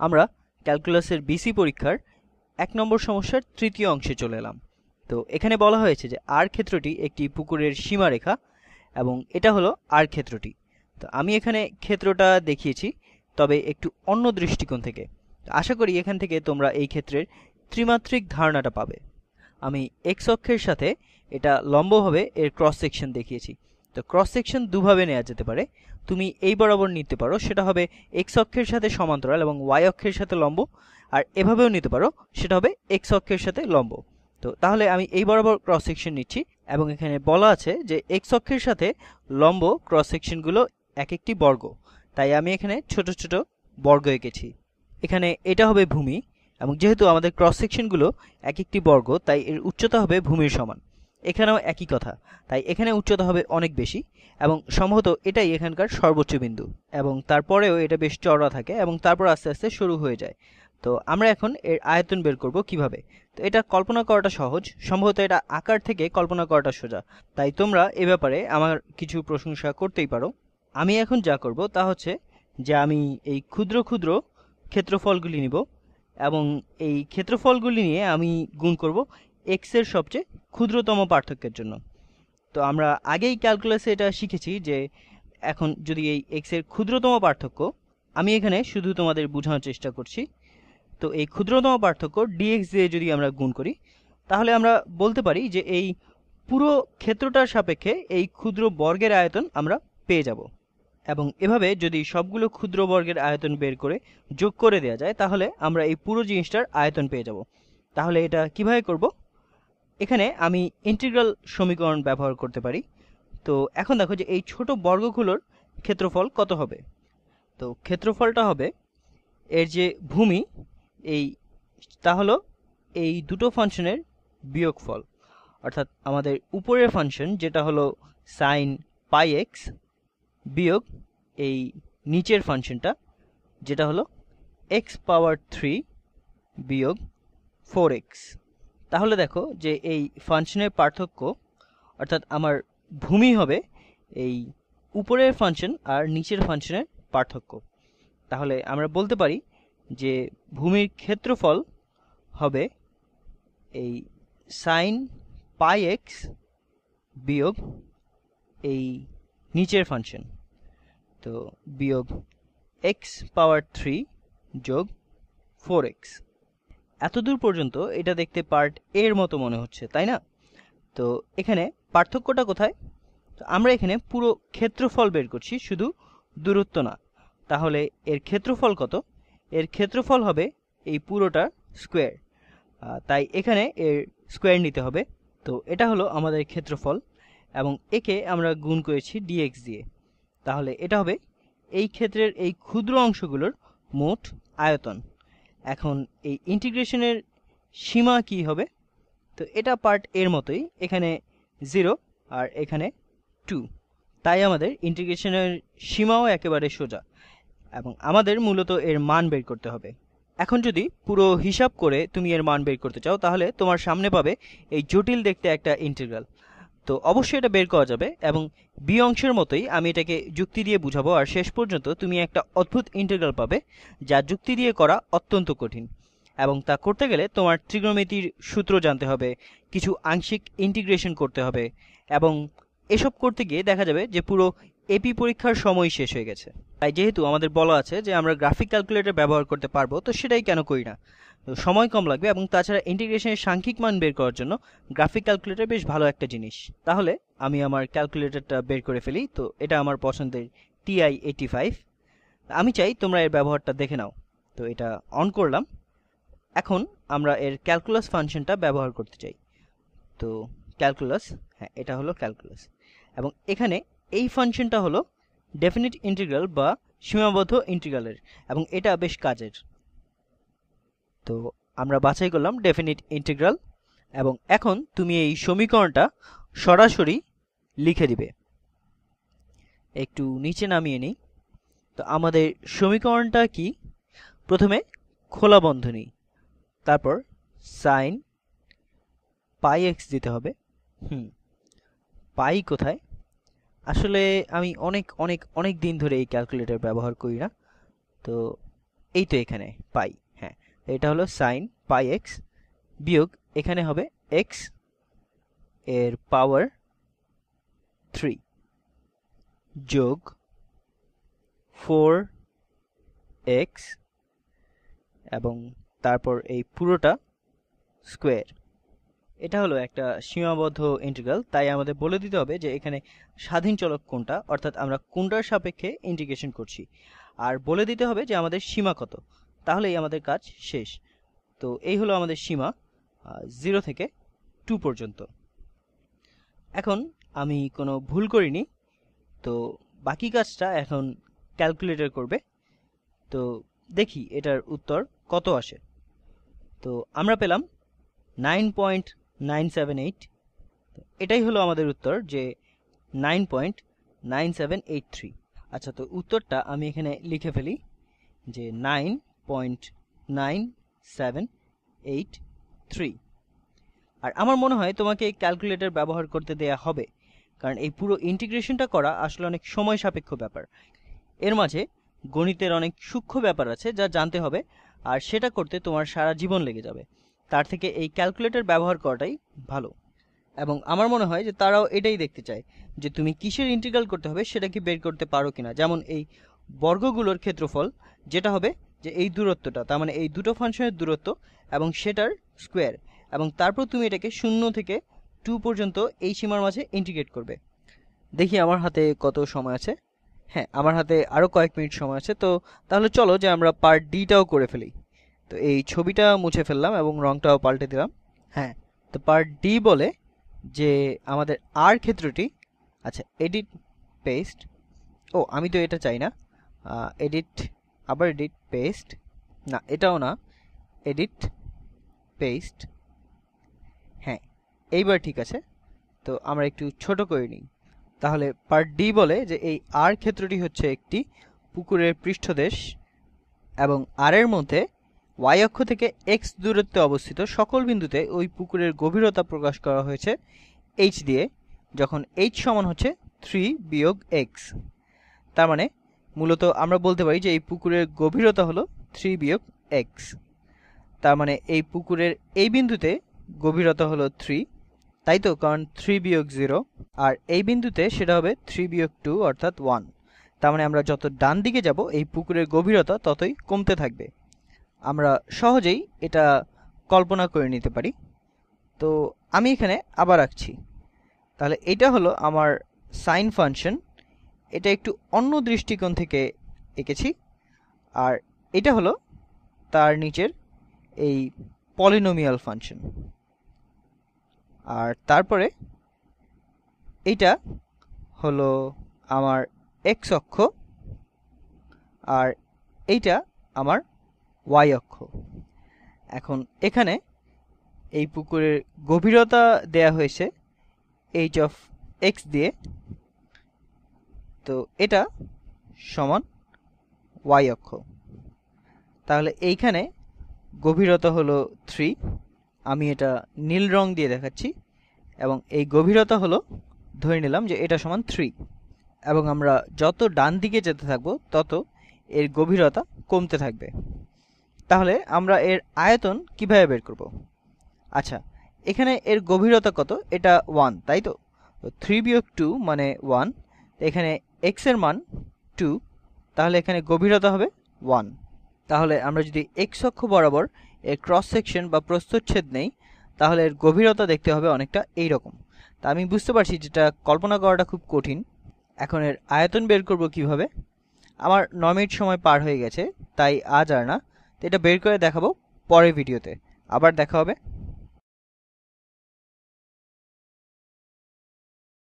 আমরা ক্যালকুলাসের বিসি পরীক্ষার 1 নম্বর সমস্যার তৃতীয় অংশে চলে এলাম। তো এখানে বলা হয়েছে যে আর ক্ষেত্রটি একটি পুকুরের সীমারেখা এবং এটা হলো আর ক্ষেত্রটি। তো আমি এখানে ক্ষেত্রটা দেখিয়েছি, তবে একটু অন্য দৃষ্টিকোণ থেকে। আশা করি এখান থেকে তোমরা এই ক্ষেত্রের ত্রিমাত্রিক ধারণাটা পাবে। আমি এক্স অক্ষের সাথে এটা লম্বভাবে এর ক্রস সেকশন দেখিয়েছি। তো ক্রস সেকশন দুভাবে নেওয়া যেতে পারে। তুমি এই বরাবর নিতে পারো, সেটা হবে এক্স অক্ষের সাথে সমান্তরাল এবং ওয়াই অক্ষের সাথে লম্ব। আর এভাবেও নিতে পারো, সেটা হবে এক্স অক্ষের সাথে লম্ব। তো তাহলে আমি এই বরাবর ক্রস সেকশন নিচ্ছি এবং এখানে বলা আছে যে এক্স অক্ষের সাথে লম্ব ক্রস সেকশনগুলো এক একটি বর্গ, তাই আমি এখানে ছোট ছোট বর্গ এঁকেছি। এখানে এটা হবে ভূমি এবং যেহেতু আমাদের ক্রস সেকশনগুলো এক একটি বর্গ, তাই এর উচ্চতা হবে ভূমির সমান। এখানেও একই কথা, তাই এখানে উচ্চতা হবে অনেক বেশি এবং সম্ভবত এটাই এখানকার সর্বোচ্চ বিন্দু এবং তারপরেও এটা বেশ চওড়া থাকে এবং তারপর আস্তে আস্তে শুরু হয়ে যায়। তো আমরা এখন এর আয়তন বের করব কিভাবে। তো এটা কল্পনা করাটা সহজ, সম্ভবত এটা আকার থেকে কল্পনা করাটা সোজা, তাই তোমরা এ ব্যাপারে আমার কিছু প্রশংসা করতেই পারো। আমি এখন যা করব তা হচ্ছে যে আমি এই ক্ষুদ্র ক্ষুদ্র ক্ষেত্রফলগুলি নিব এবং এই ক্ষেত্রফলগুলি নিয়ে আমি গুণ করব এক্স এর সবচেয়ে ক্ষুদ্রতম পার্থক্যের জন্য। তো আমরা আগেই ক্যালকুলাসে এটা শিখেছি যে এখন যদি এই এক্স এর ক্ষুদ্রতম পার্থক্য, আমি এখানে শুধু তোমাদের বোঝানোর চেষ্টা করছি, তো এই ক্ষুদ্রতম পার্থক্য ডিএক্স দিয়ে যদি আমরা গুণ করি, তাহলে আমরা বলতে পারি যে এই পুরো ক্ষেত্রটার সাপেক্ষে এই ক্ষুদ্র বর্গের আয়তন আমরা পেয়ে যাব। এবং এভাবে যদি সবগুলো ক্ষুদ্র বর্গের আয়তন বের করে যোগ করে দেওয়া যায়, তাহলে আমরা এই পুরো জিনিসটার আয়তন পেয়ে যাব। তাহলে এটা কিভাবে করব? এখানে আমি ইন্টিগ্রাল সমীকরণ ব্যবহার করতে পারি। তো এখন দেখো যে এই ছোট বর্গগুলোর ক্ষেত্রফল কত হবে। তো ক্ষেত্রফলটা হবে এর যে ভূমি, এই তা হলো এই দুটো ফাংশনের বিয়োগফল, অর্থাৎ আমাদের উপরের ফাংশন যেটা হলো সাইন পাই এক্স বিয়োগ এই নিচের ফাংশনটা যেটা হলো এক্স পাওয়ার 3 বিয়োগ 4x। তাহলে দেখো যে এই ফাংশনের পার্থক্য, অর্থাৎ আমার ভূমি হবে এই উপরের ফাংশন আর নিচের ফাংশনের পার্থক্য। তাহলে আমরা বলতে পারি যে ভূমির ক্ষেত্রফল হবে এই সাইন পাই এক্স বিয়োগ এই নিচের ফাংশন, তো বিয়োগ এক্স পাওয়ার 3 যোগ 4x। এতদূর পর্যন্ত এটা দেখতে পার্ট এর মতো মনে হচ্ছে, তাই না? তো এখানে পার্থক্যটা কোথায়? তো আমরা এখানে পুরো ক্ষেত্রফল বের করছি, শুধু দূরত্ব না। তাহলে এর ক্ষেত্রফল কত? এর ক্ষেত্রফল হবে এই পুরোটার স্কোয়ার, তাই এখানে এর স্কোয়ার নিতে হবে। তো এটা হলো আমাদের ক্ষেত্রফল এবং একে আমরা গুণ করেছি ডিএক্স দিয়ে। তাহলে এটা হবে এই ক্ষেত্রের এই ক্ষুদ্র অংশগুলোর মোট আয়তন। এখন এই ইন্টিগ্রেশনের সীমা কি হবে? তো এটা পার্ট এর মতোই, এখানে 0 আর এখানে 2, তাই আমাদের ইন্টিগ্রেশনের সীমাও একেবারে সোজা এবং আমাদের মূলত এর মান বের করতে হবে। এখন যদি পুরো হিসাব করে তুমি এর মান বের করতে চাও, তাহলে তোমার সামনে পাবে এই জটিল দেখতে একটা ইন্টিগ্রাল। তো অবশ্যই এটা বের করা যাবে এবং বি অংশের মতোই আমি এটাকে যুক্তি দিয়ে বুঝাবো, আর শেষ পর্যন্ত তুমি একটা অদ্ভুত ইন্টিগ্রাল পাবে যা যুক্তি দিয়ে করা অত্যন্ত কঠিন। এবং তা করতে গেলে তোমার ত্রিগোণমিতির সূত্র জানতে হবে, কিছু আংশিক ইন্টিগ্রেশন করতে হবে এবং এসব করতে গিয়ে দেখা যাবে যে পুরো এপি পরীক্ষার সময় শেষ হয়ে গেছে। তাই যেহেতু আমাদের বলা আছে যে আমরা গ্রাফিক ক্যালকুলেটর ব্যবহার করতে পারবো, তো সেটাই কেন করি না। তো সময় কম লাগবে এবং তাছাড়া ইন্টিগ্রেশনের সাংখ্যিক মান বের করার জন্য গ্রাফিক ক্যালকুলেটর বেশ ভালো একটা জিনিস। তাহলে আমি আমার ক্যালকুলেটরটা বের করে ফেলি। তো এটা আমার পছন্দের TI-85। আমি চাই তোমরা এর ব্যবহারটা দেখে নাও। তো এটা অন করলাম। এখন আমরা এর ক্যালকুলাস ফাংশনটা ব্যবহার করতে চাই। তো ক্যালকুলাস, হ্যাঁ এটা হলো ক্যালকুলাস এবং এখানে এই ফাংশনটা হলো ডেফিনিট ইন্টিগ্রাল বা সীমাবদ্ধ ইন্টিগ্রালের এবং এটা বেশ কাজের। তো আমরা বাছাই করলাম ডেফিনিট ইন্টিগ্রাল এবং এখন তুমি এই সমীকরণটা সরাসরি লিখে দিবে। একটু নিচে নামিয়ে নিই। তো আমাদের সমীকরণটা কি? প্রথমে খোলা বন্ধনী, তারপর সাইন পাই এক্স দিতে হবে। পাই কোথায়? আসলে আমি অনেক অনেক অনেক দিন ধরে এই ক্যালকুলেটর ব্যবহার করি না, তো এই তো এখানে পাই, হ্যাঁ এটা হলো সাইন পাই এক্স বিয়োগ এখানে হবে এক্স এর পাওয়ার 3 যোগ 4x এবং তারপর এই পুরোটা স্কোয়ার। এটা হলো একটা সীমাবদ্ধ ইন্টিগ্রাল, তাই আমাদের বলে দিতে হবে যে এখানে স্বাধীন চলক কোনটা, অর্থাৎ আমরা কোনটার সাপেক্ষে ইন্টিগ্রেশন করছি, আর বলে দিতে হবে যে আমাদের সীমা কত, তাহলেই আমাদের কাজ শেষ। তো এই হলো আমাদের সীমা 0 থেকে 2 পর্যন্ত। এখন আমি কোনো ভুল করিনি, তো বাকি কাজটা এখন ক্যালকুলেটর করবে। তো দেখি এটার উত্তর কত আসে। তো আমরা পেলাম 9.978। এটাই হলো আমাদের উত্তর, যে 9.9783। আচ্ছা, তো উত্তরটা আমি এখানে লিখে ফেলি যে 9.9783। আর আমার মনে হয় তোমাকে ক্যালকুলেটর ব্যবহার করতে দেয়া হবে, কারণ এই পুরো ইন্টিগ্রেশনটা করা আসলে অনেক সময় সাপেক্ষ ব্যাপার। এর মাঝে গণিতের অনেক সূক্ষ্ম ব্যাপার আছে যা জানতে হবে, আর সেটা করতে তোমার সারা জীবন লেগে যাবে। তার থেকে এই ক্যালকুলেটর ব্যবহার করাটাই ভালো। এবং আমার মনে হয় যে তারাও এটাই দেখতে চায় যে তুমি কিসের ইন্টিগ্রাল করতে হবে সেটা কি বের করতে পারো কিনা। যেমন এই বর্গগুলোর ক্ষেত্রফল যেটা হবে যে এই দূরত্বটা, তার মানে এই দুটো ফাংশনের দূরত্ব এবং সেটার স্কোয়ার, এবং তারপর তুমি এটাকে 0 থেকে 2 পর্যন্ত এই সীমার মাঝে ইন্টিগ্রেট করবে। দেখি আমার হাতে কত সময় আছে। হ্যাঁ, আমার হাতে আরও কয়েক মিনিট সময় আছে। তো তাহলে চলো যে আমরা পার্ট ডিটাও করে ফেলি। তো এই ছবিটা মুছে ফেললাম এবং রংটাও পাল্টে দিলাম। হ্যাঁ, তো পার্ট ডি বলে যে আমাদের আর ক্ষেত্রটি, আচ্ছা এডিট পেস্ট, ও আমি তো এটা চাই না, এডিট, আবার এডিট পেস্ট, না এটাও না, এডিট পেস্ট, হ্যাঁ এইবার ঠিক আছে। তো আমরা একটু ছোট করে নিই। তাহলে পার্ট ডি বলে যে এই আর ক্ষেত্রটি হচ্ছে একটি পুকুরের পৃষ্ঠদেশ এবং আর এর মধ্যে ওয়াই অক্ষ থেকে এক্স দূরত্বে অবস্থিত সকল বিন্দুতে ওই পুকুরের গভীরতা প্রকাশ করা হয়েছে এইচ দিয়ে, যখন এইচ সমান হচ্ছে 3 বিয়োগ এক্স। তার মানে মূলত আমরা বলতে পারি যে এই পুকুরের গভীরতা হলো 3 বিয়োগ এক্স। তার মানে এই পুকুরের এই বিন্দুতে গভীরতা হলো 3, তাই তো, কারণ 3 বিয়োগ 0, আর এই বিন্দুতে সেটা হবে 3 বিয়োগ 2 অর্থাৎ 1। তার মানে আমরা যত ডান দিকে যাব এই পুকুরের গভীরতা ততই কমতে থাকবে। আমরা সহজেই এটা কল্পনা করে নিতে পারি। তো আমি এখানে আবার আঁকছি। তাহলে এটা হলো আমার সাইন ফাংশন, এটা একটু অন্য দৃষ্টিকোণ থেকে এঁকেছি। আর এটা হলো তার নিচের এই পলিনোমিয়াল ফাংশন। আর তারপরে এইটা হলো আমার এক্স অক্ষ, আর এইটা আমার ওয়াই অক্ষ। এখন এখানে এই পুকুরের গভীরতা দেয়া হয়েছে এইচ অফ এক্স দিয়ে, তো এটা সমান ওয়াই অক্ষ। তাহলে এইখানে গভীরতা হলো 3, আমি এটা নীল রং দিয়ে দেখাচ্ছি, এবং এই গভীরতা হলো, ধরে নিলাম যে এটা সমান 3, এবং আমরা যত ডান দিকে যেতে থাকবো তত এর গভীরতা কমতে থাকবে। তাহলে আমরা এর আয়তন কিভাবে বের করব? আচ্ছা, এখানে এর গভীরতা কত? এটা 1, তাই তো। 3 বিয়োগ 2 মানে 1, এখানে x এর মান 2, তাহলে এখানে গভীরতা হবে 1। তাহলে আমরা যদি x অক্ষ বরাবর এর ক্রস সেকশন বা প্রস্থচ্ছেদ নেই, তাহলে এর গভীরতা দেখতে হবে অনেকটা এই রকম। তা আমি বুঝতে পারছি যেটা কল্পনা করাটা খুব কঠিন। এখন এর আয়তন বের করব কিভাবে? আমার 9 মিনিট সময় পার হয়ে গেছে, তাই আজ আর না, তো এটা বের করে দেখাবো পরের ভিডিওতে। আবার দেখা হবে।